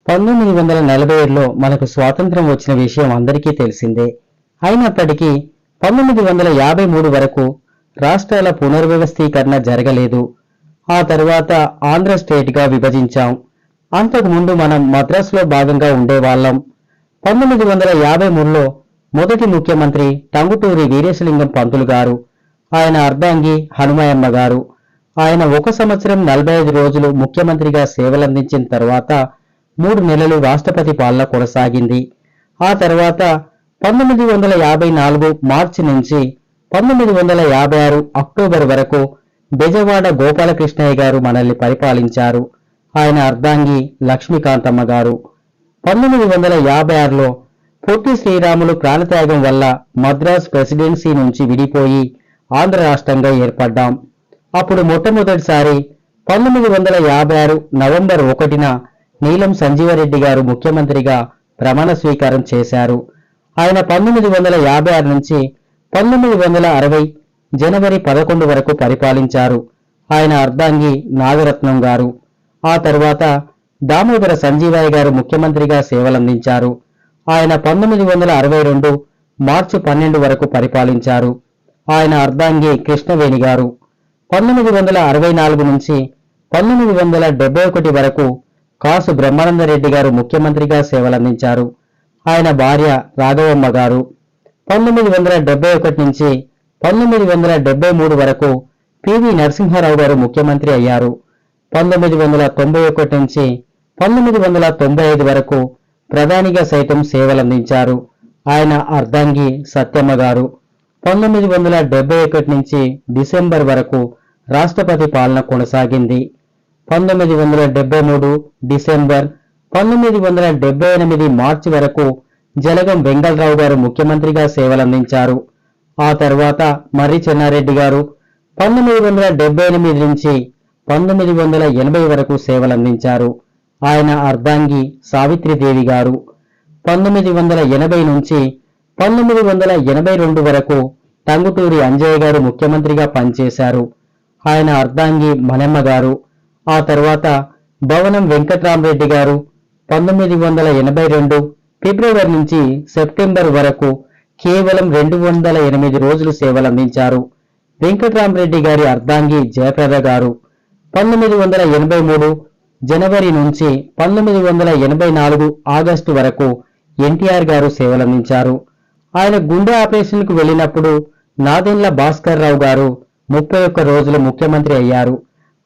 1947లో మనకు స్వాతంత్రం వచ్చిన విషయం అందరికీ తెలిసిందే. అయినప్పటికీ 1953 వరకు రాష్ట్రాల పునర్వ్యవస్థీకరణ జరగలేదు. ఆ తరువాత ఆంధ్ర స్టేట్గా విభజించాం. అంతకుముందు మనం మద్రాసులో భాగంగా ఉండేవాళ్ళం. 1953లో మొదటి ముఖ్యమంత్రి టంగుటూరి వీరేశలింగం పంతులు గారు, ఆయన అర్ధాంగి హనుమాయమ్మ గారు. ఆయన 1 సంవత్సరం 45 రోజులు ముఖ్యమంత్రిగా సేవలందించిన తర్వాత 3 నెలలు రాష్ట్రపతి పాలన కొనసాగింది. ఆ తర్వాత 1954 మార్చి నుంచి 1956 అక్టోబర్ వరకు బెజవాడ గోపాలకృష్ణయ్య గారు మనల్ని పరిపాలించారు. ఆయన అర్ధాంగి లక్ష్మీకాంతమ్మ గారు. 1956లో పొట్టి శ్రీరాములు ప్రాణత్యాగం వల్ల మద్రాస్ ప్రెసిడెన్సీ నుంచి విడిపోయి ఆంధ్ర రాష్ట్రంగా ఏర్పడ్డాం. అప్పుడు మొట్టమొదటిసారి 1956 నవంబర్ 1న నీలం సంజీవరెడ్డి గారు ముఖ్యమంత్రిగా ప్రమాణ స్వీకారం చేశారు. ఆయన 1956 నుంచి 1960 జనవరి 11 వరకు పరిపాలించారు. ఆయన అర్ధాంగి నాగరత్నం గారు. ఆ తర్వాత దామోదర సంజీవయ్య గారు ముఖ్యమంత్రిగా సేవలందించారు. ఆయన 1962 మార్చి 12 వరకు పరిపాలించారు. ఆయన అర్ధాంగి కృష్ణవేణి గారు. 1964 నుంచి 1971 వరకు కాసు బ్రహ్మానందరెడ్డి గారు ముఖ్యమంత్రిగా సేవలందించారు. ఆయన భార్య రాఘవమ్మ గారు. 1971 నుంచి 1973 వరకు పివి నరసింహారావు గారు ముఖ్యమంత్రి అయ్యారు. 1991 నుంచి 1995 వరకు ప్రధానిగా సైతం సేవలందించారు. ఆయన అర్ధాంగి సత్యమ్మ గారు. 1971 నుంచి డిసెంబర్ వరకు రాష్ట్రపతి పాలన కొనసాగింది. 1973 డిసెంబర్, 1978 మార్చి వరకు జలగం వెంగళరావు గారు ముఖ్యమంత్రిగా సేవలందించారు. ఆ తర్వాత మర్రి చెన్నారెడ్డి గారు 1978 నుంచి 1980 వరకు సేవలందించారు. ఆయన అర్ధాంగి సావిత్రిదేవి గారు. 1980 నుంచి 1982 వరకు టంగుటూరి అంజయ్య గారు ముఖ్యమంత్రిగా పనిచేశారు. ఆయన అర్ధాంగి మనెమ్మ గారు. ఆ తర్వాత భవనం వెంకట్రామరెడ్డి గారు 1982 ఫిబ్రవరి నుంచి సెప్టెంబర్ వరకు కేవలం 208 రోజులు సేవలందించారు. వెంకట్రామరెడ్డి గారి అర్ధాంగి జయప్రద గారు 1983 జనవరి నుంచి 1984 ఆగస్టు వరకు ఎన్టీఆర్ గారు సేవలందించారు. ఆయన గుండె ఆపరేషన్కు వెళ్ళినప్పుడు నాదెండ్ల భాస్కర్ రావు గారు 31 రోజులు ముఖ్యమంత్రి అయ్యారు.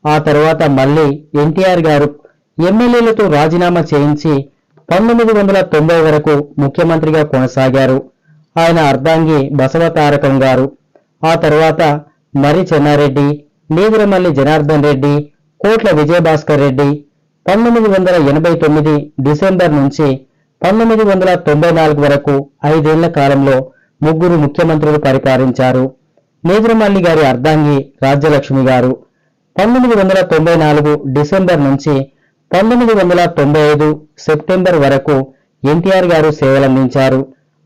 ఆ తర్వాత మళ్ళీ ఎన్టీఆర్ గారు ఎమ్మెల్యేలతో రాజీనామా చేయించి 1990 వరకు ముఖ్యమంత్రిగా కొనసాగారు. ఆయన అర్ధాంగి బసవతారకం గారు. ఆ తర్వాత మర్రి చెన్నారెడ్డి, నీగురమల్లి జనార్దన్ రెడ్డి, కోట్ల విజయభాస్కర్ రెడ్డి 1989 డిసెంబర్ నుంచి 1994 వరకు 5 ఏళ్ల కాలంలో 3 ముఖ్యమంత్రులు పరిపాలించారు. నీగురమల్లి గారి అర్ధాంగి రాజ్యలక్ష్మి గారు. 1994 డిసెంబర్ నుంచి 1995 సెప్టెంబర్ వరకు ఎన్టీఆర్ గారు సేవలందించారు.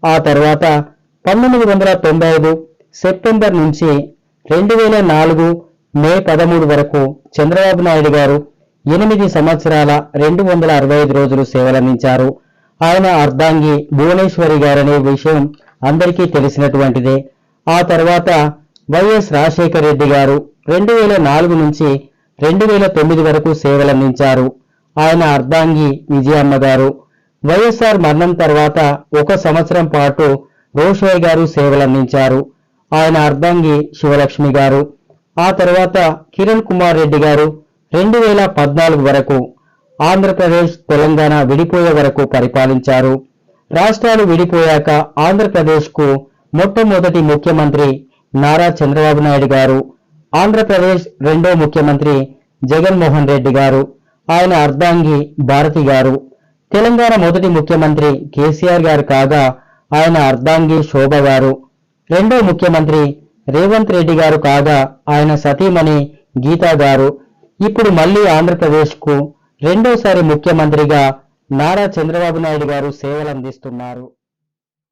ఆ తర్వాత 1995 సెప్టెంబర్ నుంచి 2004 మే 13 వరకు చంద్రబాబు నాయుడు గారు 8 సంవత్సరాల 265 రోజులు సేవలందించారు. ఆయన అర్ధాంగి భువనేశ్వరి గారనే విషయం అందరికీ తెలిసినటువంటిదే. ఆ తర్వాత వైఎస్ రాజశేఖర రెడ్డి గారు 2004 నుంచి 2009 వరకు సేవలందించారు. ఆయన అర్ధాంగి విజయమ్మ గారు. వైఎస్ఆర్ మరణం తర్వాత 1 సంవత్సరం పాటు రోషయ్య గారు సేవలందించారు. ఆయన అర్ధాంగి శివలక్ష్మి గారు. ఆ తర్వాత కిరణ్ కుమార్ రెడ్డి గారు 2014 వరకు ఆంధ్రప్రదేశ్ తెలంగాణ విడిపోయే వరకు పరిపాలించారు. రాష్ట్రాలు విడిపోయాక ఆంధ్రప్రదేశ్కు మొట్టమొదటి ముఖ్యమంత్రి నారా చంద్రబాబు నాయుడు గారు. ఆంధ్రప్రదేశ్ రెండో ముఖ్యమంత్రి జగన్మోహన్ రెడ్డి గారు. ఆయన అర్ధాంగి భారతి గారు. తెలంగాణ మొదటి ముఖ్యమంత్రి కేసీఆర్ గారు కాగా ఆయన అర్ధాంగి శోభ గారు. రెండో ముఖ్యమంత్రి రేవంత్ రెడ్డి గారు కాగా ఆయన సతీమణి గీతా గారు. ఇప్పుడు మళ్లీ ఆంధ్రప్రదేశ్కు రెండోసారి ముఖ్యమంత్రిగా నారా చంద్రబాబు నాయుడు గారు సేవలందిస్తున్నారు.